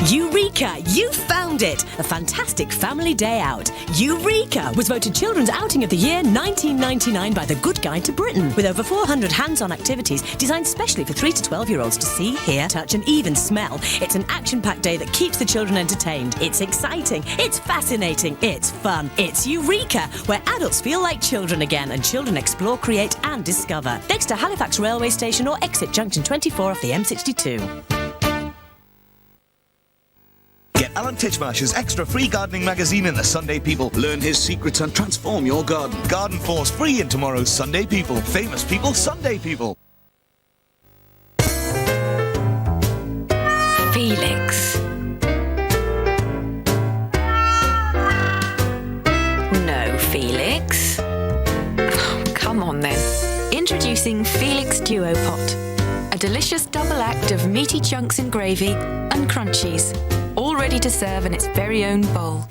Speaker 13: Eureka! You found it! A fantastic family day out. Eureka was voted Children's Outing of the Year 1999 by The Good Guide to Britain, with over 400 hands-on activities designed specially for 3 to 12-year-olds to see, hear, touch and even smell. It's an action-packed day that keeps the children entertained. It's exciting, it's fascinating, it's fun. It's Eureka, where adults feel like children again and children explore, create and discover. Next to Halifax Railway Station or exit junction 24 off the M62.
Speaker 27: Get Alan Titchmarsh's extra free gardening magazine in the Sunday People. Learn his secrets and transform your garden. Garden Force free in tomorrow's Sunday People. Famous people, Sunday People.
Speaker 28: Felix. No, Felix. Oh, come on then. Introducing Felix Duo Pot. A delicious double act of meaty chunks in gravy and crunchies. All ready to serve in its very own bowl.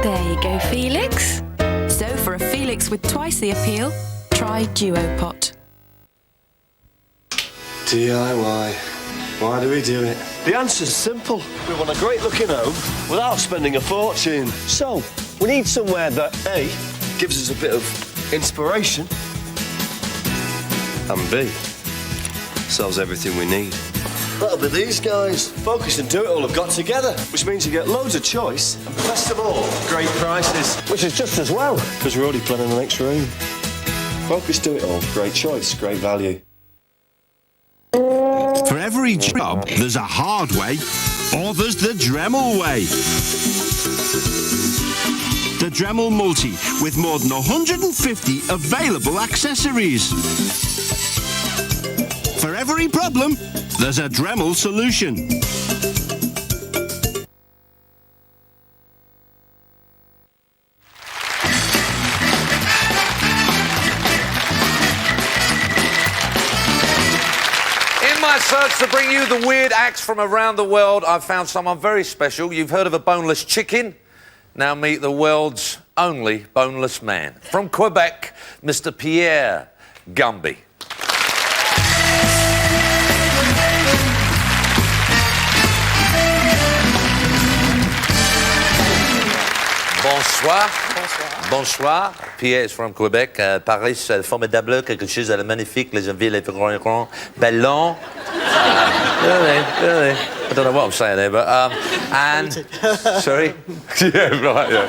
Speaker 28: There you go, Felix. So for a Felix with twice the appeal, try Duo Pot.
Speaker 29: DIY. Why do we do it? The answer's simple. We want a great looking home without spending a fortune. So, we need somewhere that A, gives us a bit of inspiration, and B, sells everything we need. That'll be these guys. Focus and Do It All have got together, which means you get loads of choice and best of all, great prices. Which is just as well, because we're already planning the next room. Focus, Do It All. Great choice, great value.
Speaker 30: For every job, there's a hard way, or there's the Dremel way. The Dremel Multi, with more than 150 available accessories. For every problem, there's a Dremel solution.
Speaker 8: In my search to bring you the weird acts from around the world, I've found someone very special. You've heard of a boneless chicken? Now meet the world's only boneless man. From Quebec, Mr. Pierre Gumby. Bonsoir. Bonsoir. Pierre is from Quebec. Paris, formidable, quelque chose de magnifique. Les villes, les grands, ballons. Really. I don't know what I'm saying there, but and sorry. Yeah, right. Yeah.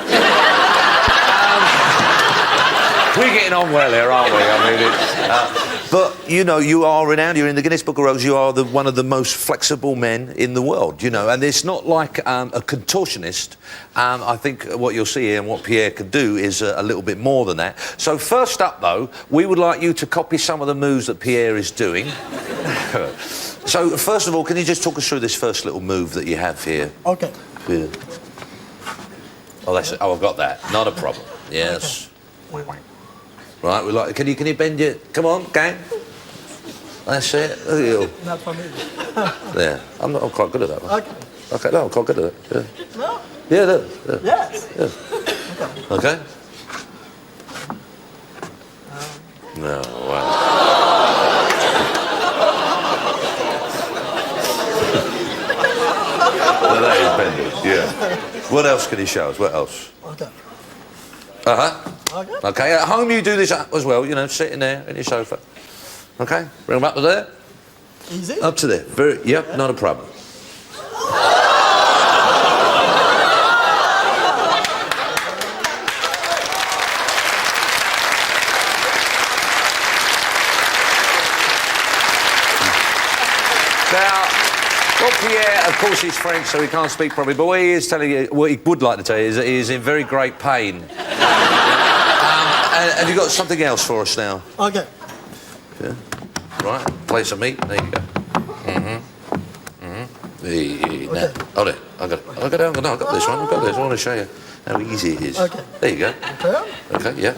Speaker 8: We're getting on well here, aren't we? I mean, it's, but you know, you are renowned. You're in the Guinness Book of Records. You are one of the most flexible men in the world. You know, and it's not like a contortionist. I think what you'll see here and what Pierre could do is a little bit more than that. So first up, though, we would like you to copy some of the moves that Pierre is doing. So first of all, can you just talk us through this first little move that you have here?
Speaker 31: Okay.
Speaker 8: Yeah. Oh, that's it. Oh, I've got that. Not a problem. Yes. Right, we like. Can you bend your? Come on, gang. That's it. Look at you.
Speaker 5: Not for me.
Speaker 8: There. I'm quite good at that one.
Speaker 5: Okay.
Speaker 8: Okay. No, I'm quite good at it. Yeah.
Speaker 5: No?
Speaker 8: Yeah. Look. Yeah.
Speaker 5: Yes.
Speaker 8: Yeah. Okay. No. Wow. Well, that is bending. Yeah. What else can he show us? What else?
Speaker 5: Okay.
Speaker 8: Okay. Okay. At home, you do this as well. You know, sitting there in your sofa. Okay. Bring him up to there.
Speaker 5: Easy.
Speaker 8: Up to there. Very. Yep. Not a problem. Now, well, Pierre, of course, he's French, so he can't speak properly, but what he is telling you, what he would like to tell you is that he is in very great pain. And have you got something else for us now?
Speaker 5: Okay.
Speaker 8: Yeah. Right, play some meat. There you go. Now, hold it. I got this one. I want to show you how easy it is.
Speaker 5: Okay.
Speaker 8: There you go.
Speaker 5: Okay.
Speaker 8: Okay, yeah.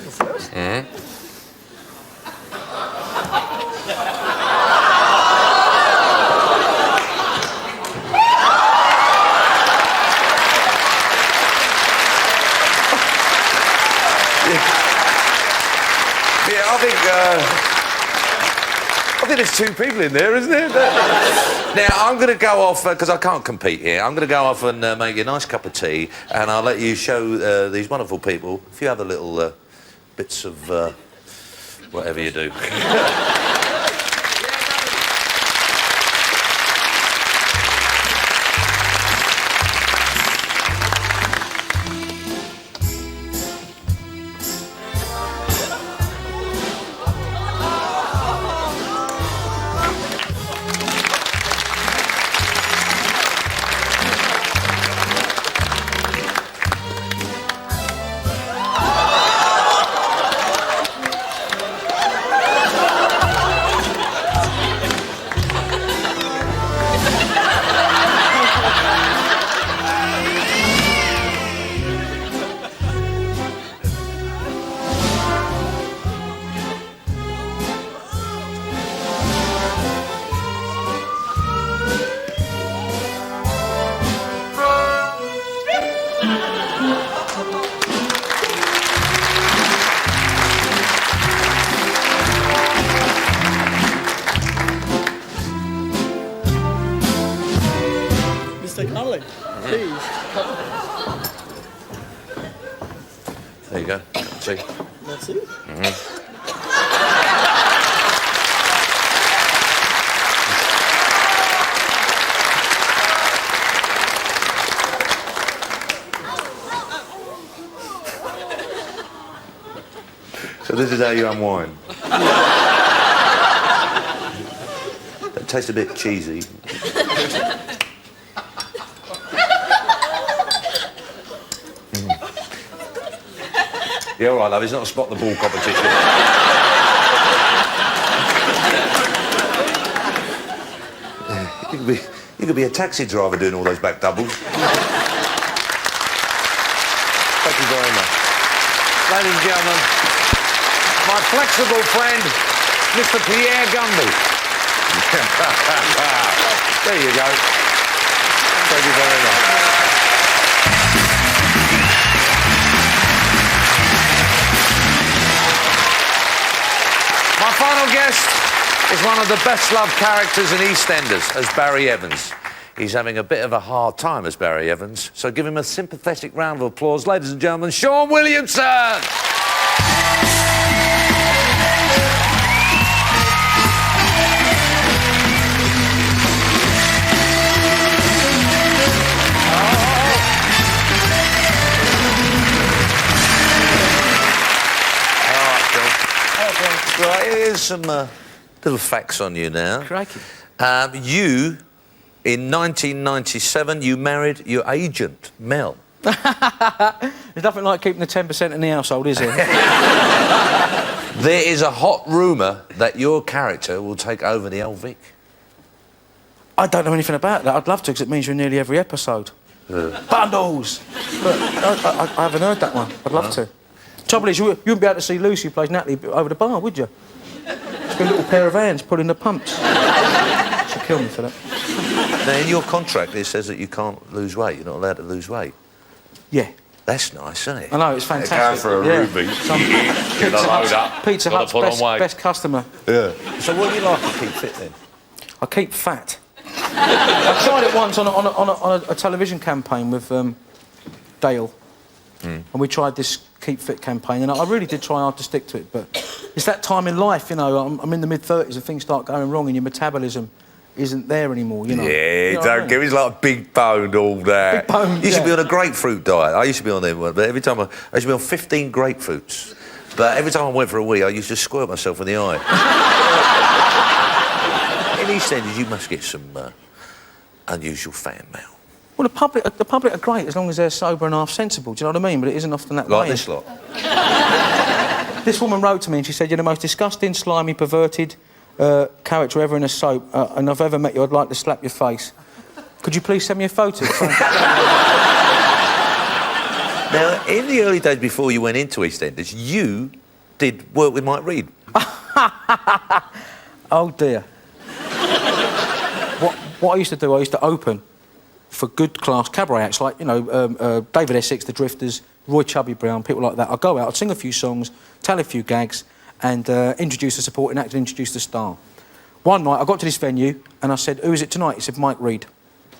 Speaker 8: I think there's two people in there, isn't there? Now, I'm going to go off, because I can't compete here, I'm going to go off and make you a nice cup of tea, and I'll let you show these wonderful people a few other little bits of whatever you do.
Speaker 5: Mr. Conley, please.
Speaker 8: There you go. See?
Speaker 5: Let's see.
Speaker 8: So this is how you unwind. That tastes a bit cheesy. Yeah, all right, love. It's not a spot the ball competition. You could be a taxi driver doing all those back doubles. Thank you very much. Ladies and gentlemen, my flexible friend, Mr. Pierre Gumby. There you go. Thank you very much. My final guest is one of the best-loved characters in EastEnders as Barry Evans. He's having a bit of a hard time as Barry Evans, so give him a sympathetic round of applause, ladies and gentlemen, Sean Williamson! Right, here's some little facts on you now.
Speaker 2: Crikey.
Speaker 8: You, in 1997, you married your agent, Mel.
Speaker 1: There's nothing like keeping the 10% in the household, is there?
Speaker 8: There is a hot rumour that your character will take over the old Vic.
Speaker 1: I don't know anything about that. I'd love to, because it means you're in nearly every episode.
Speaker 6: Bundles! But I haven't heard that one. I'd love to. Trouble is, you wouldn't be able to see Lucy who plays Natalie over the bar, would you? Just a little pair of hands pulling the pumps. She'll kill me for that.
Speaker 8: Now, in your contract, it says that you can't lose weight. You're not allowed to lose weight.
Speaker 6: Yeah.
Speaker 8: That's nice, isn't it?
Speaker 6: I know, it's fantastic.
Speaker 7: Going for a ruby. Get a load up.
Speaker 6: Pizza Hut's best customer.
Speaker 7: Yeah.
Speaker 8: So what do you like to keep fit, then?
Speaker 6: I keep fat. I tried it once on a television campaign with Dale. And we tried this Keep Fit campaign, and I really did try hard to stick to it, but it's that time in life, you know, I'm in the mid-30s and things start going wrong and your metabolism isn't there anymore, you know.
Speaker 7: Yeah,
Speaker 6: you know
Speaker 7: don't give it like big boned all that.
Speaker 6: Big bone,
Speaker 8: You should be on a grapefruit diet. I used to be on them, but every time I used to be on 15 grapefruits. But every time I went for a wee, I used to squirt myself in the eye. In EastEnders, you must get some unusual fan mail.
Speaker 6: Well, the public are great as long as they're sober and half sensible, do you know what I mean? But it isn't often that way.
Speaker 8: Like this lot.
Speaker 6: This woman wrote to me and she said, "You're the most disgusting, slimy, perverted character ever in a soap, and I've ever met you. I'd like to slap your face. Could you please send me a photo?"
Speaker 8: Now, in the early days before you went into EastEnders, you did work with Mike Reid.
Speaker 6: Oh, dear. What I used to do, I used to open for good class cabaret acts like, you know, David Essex, The Drifters, Roy Chubby Brown, people like that. I'd go out, I'd sing a few songs, tell a few gags, and introduce the supporting act and introduce the star. One night, I got to this venue, and I said, "Who is it tonight?" He said, "Mike Reid."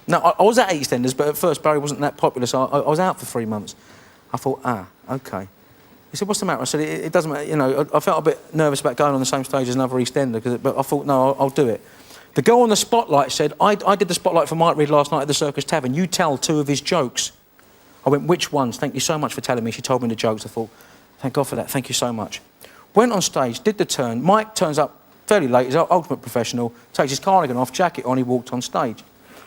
Speaker 6: Now, I was at EastEnders, but at first Barry wasn't that popular, so I was out for 3 months. I thought, OK. He said, "What's the matter?" I said, it doesn't matter, you know, I felt a bit nervous about going on the same stage as another EastEnder, but I thought, no, I'll do it. The girl on the spotlight said, I did the spotlight for Mike Reid last night at the Circus Tavern. You tell 2 of his jokes. I went, "Which ones? Thank you so much for telling me." She told me the jokes. I thought, thank God for that, thank you so much. Went on stage, did the turn. Mike turns up fairly late, he's an ultimate professional, takes his cardigan off, jacket on, he walked on stage.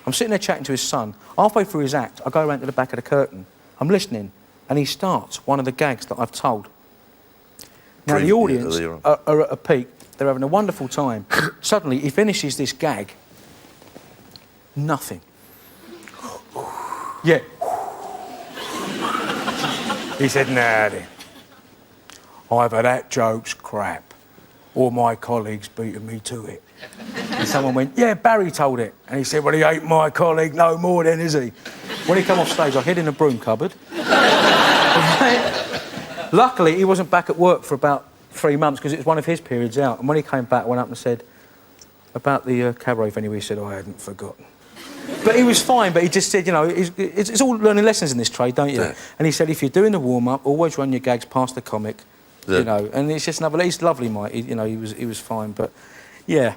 Speaker 6: I'm sitting there chatting to his son. Halfway through his act, I go around to the back of the curtain. I'm listening, and he starts one of the gags that I've told. Now, the audience are at a peak. They're having a wonderful time. Suddenly, he finishes this gag. Nothing. Yeah. He said, "Nah, then. Either that joke's crap, or my colleague's beaten me to it." And someone went, "Yeah, Barry told it." And he said, "Well, he ain't my colleague no more then, is he?" When he came off stage, I hid in a broom cupboard. Luckily, he wasn't back at work for about 3 months because it was one of his periods out. And when he came back, I went up and said, about the cabaret venue, he said, "I hadn't forgotten." But he was fine, but he just said, you know, it's all learning lessons in this trade, don't you? Yeah. And he said, if you're doing the warm-up, always run your gags past the comic, you know. And it's just another... He's lovely, Mike. You know, he was fine, but, yeah.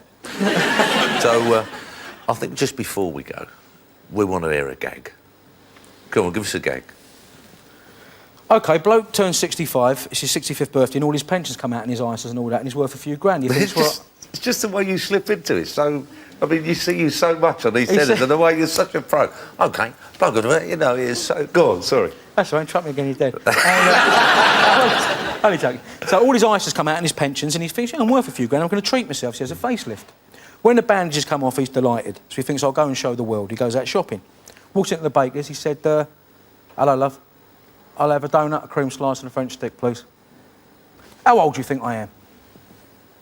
Speaker 8: So, I think just before we go, we want to hear a gag. Come on, give us a gag.
Speaker 6: OK, bloke turns 65, it's his 65th birthday, and all his pensions come out in his ISAs and all that, and he's worth a few grand.
Speaker 8: It's just the way you slip into it. So, I mean, you see you so much on EastEnders, and the way you're such a pro. OK, bloke, you know, it's so... Go on, sorry.
Speaker 6: That's all right, trap me again, he's dead. Only joking. So all his ISAs come out and his pensions, and he's thinking, I'm worth a few grand, I'm going to treat myself. So he has a facelift. When the bandages come off, he's delighted. So he thinks, I'll go and show the world. He goes out shopping. Walks into the baker's, he said, "Hello, love. I'll have a donut, a cream slice and a French stick, please." "How old do you think I am?"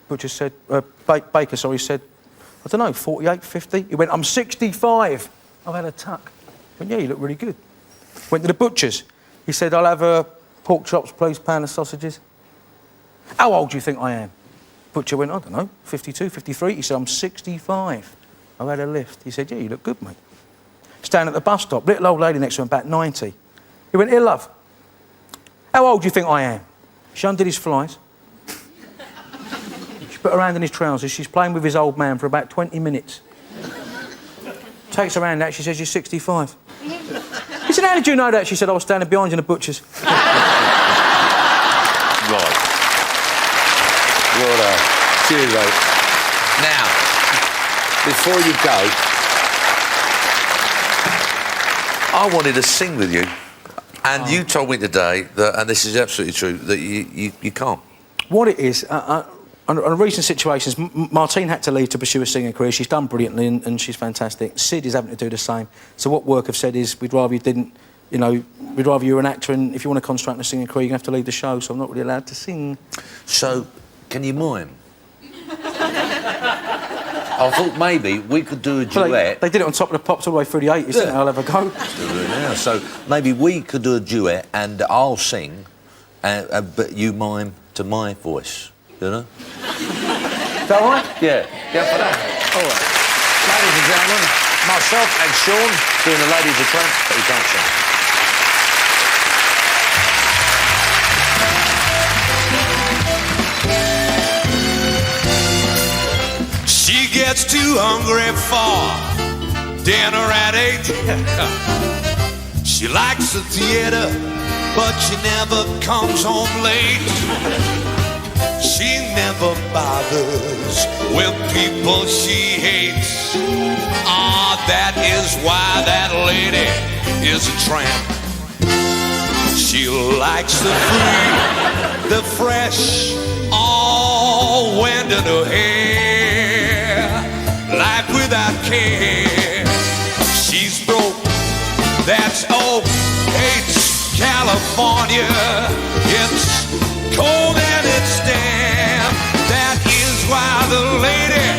Speaker 6: Butcher said, baker, sorry, said, "I don't know, 48, 50? He went, "I'm 65. I've had a tuck." I went, "Yeah, you look really good." Went to the butcher's. He said, "I'll have pork chops, please, pound of sausages." "How old do you think I am?" Butcher went, "I don't know, 52, 53. He said, "I'm 65. I've had a lift." He said, "Yeah, you look good, mate." Standing at the bus stop, little old lady next to him, about 90. He went, "Here, love. How old do you think I am?" She undid his flies. She put her hand in his trousers. She's playing with his old man for about 20 minutes. Takes her hand out, she says, "You're 65. He said, "How did you know that?" She said, "I was standing behind you in the butcher's."
Speaker 8: Right. Well, cheers, mate. Now, before you go, I wanted to sing with you, and you told me today that, and this is absolutely true, that you can't.
Speaker 6: What it is, on recent situations, Martine had to leave to pursue a singing career. She's done brilliantly and she's fantastic. Sid is having to do the same. So what work have said is, we'd rather you didn't, you know, we'd rather you were an actor, and if you want to concentrate on a singing career, you're going to have to leave the show, so I'm not really allowed to sing.
Speaker 8: So, can you mime? I thought maybe we could do a duet.
Speaker 6: They did it on Top of the Pops all the way through the 80s, didn't they? I'll have a go.
Speaker 8: Let's do it now. So, maybe we could do a duet and I'll sing, but you mime to my voice, you know?
Speaker 6: Is that all right?
Speaker 8: Yeah. Yeah, for that. All right. Ladies and gentlemen, myself and Shaun doing the Ladies of Tramp, but he can't sing.
Speaker 1: She gets too hungry for dinner at 8. She likes the theater, but she never comes home late. She never bothers with people she hates. Ah, that is why that lady is a tramp. She likes the free, the fresh, all wind in her hair, life without care. She's broke, that's oak, hates California. It's cold and it's damp. That is why the lady,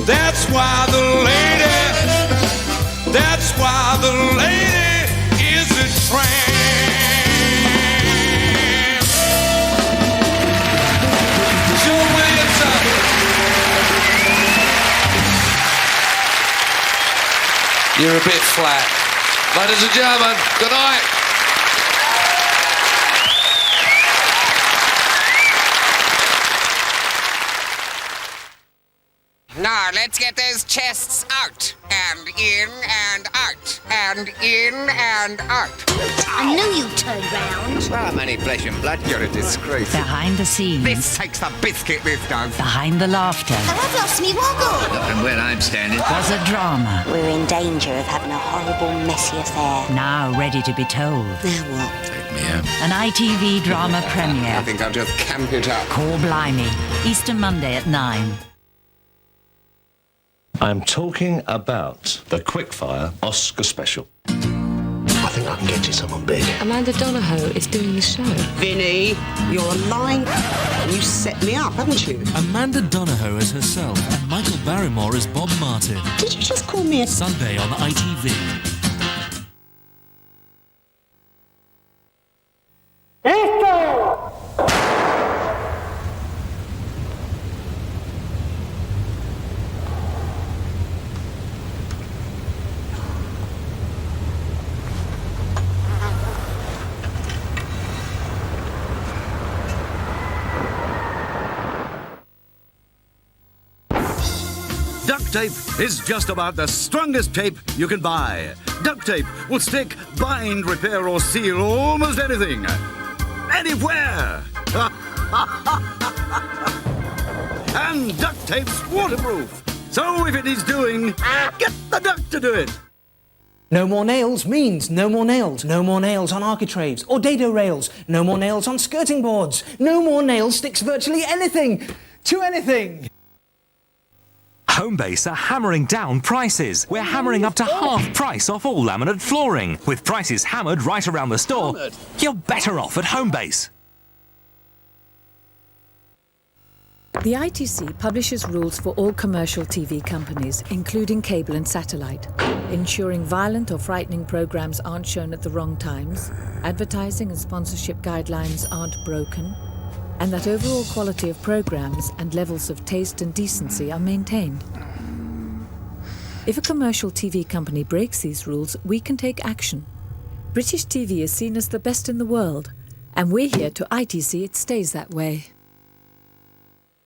Speaker 1: that's why the lady, that's why the lady is a tramp. Shoan Williamson.
Speaker 8: You're a bit flat. Ladies and gentlemen, good night.
Speaker 9: Now, let's get those chests out. And in and out. And in and out.
Speaker 10: I knew you'd turn round.
Speaker 9: Well, many flesh and blood, you're a disgrace.
Speaker 12: Behind the scenes.
Speaker 9: This takes the biscuit, this does.
Speaker 12: Behind the laughter.
Speaker 10: I've lost me woggle.
Speaker 9: Look from where I'm standing.
Speaker 12: Was a drama.
Speaker 10: We're in danger of having a horrible, messy affair.
Speaker 12: Now ready to be told.
Speaker 10: Now what?
Speaker 9: Take me out.
Speaker 12: An ITV drama premiere.
Speaker 9: I think I'll just camp it up.
Speaker 12: Call Blimey. Easter Monday at 9.
Speaker 27: I'm talking about the Quickfire Oscar Special.
Speaker 29: I think I can get you someone big.
Speaker 28: Amanda Donohoe is doing the show.
Speaker 14: Vinny, you're lying. You set me up, haven't you?
Speaker 15: Amanda Donohoe as herself and Michael Barrymore as Bob Martin.
Speaker 14: Did you just call me a...
Speaker 15: Sunday on ITV.
Speaker 30: Duct tape is just about the strongest tape you can buy. Duct tape will stick, bind, repair or seal almost anything. Anywhere! And duct tape's waterproof. So if it needs doing, get the duct to do it.
Speaker 16: No more nails means no more nails. No more nails on architraves or dado rails. No more nails on skirting boards. No more nails sticks virtually anything to anything.
Speaker 21: Homebase are hammering down prices. We're hammering up to half price off all laminate flooring. With prices hammered right around the store, you're better off at Homebase.
Speaker 17: The ITC publishes rules for all commercial TV companies, including cable and satellite, ensuring violent or frightening programmes aren't shown at the wrong times, advertising and sponsorship guidelines aren't broken, and that overall quality of programmes and levels of taste and decency are maintained. If a commercial TV company breaks these rules, we can take action. British TV is seen as the best in the world, and we're here to ITC it stays that way.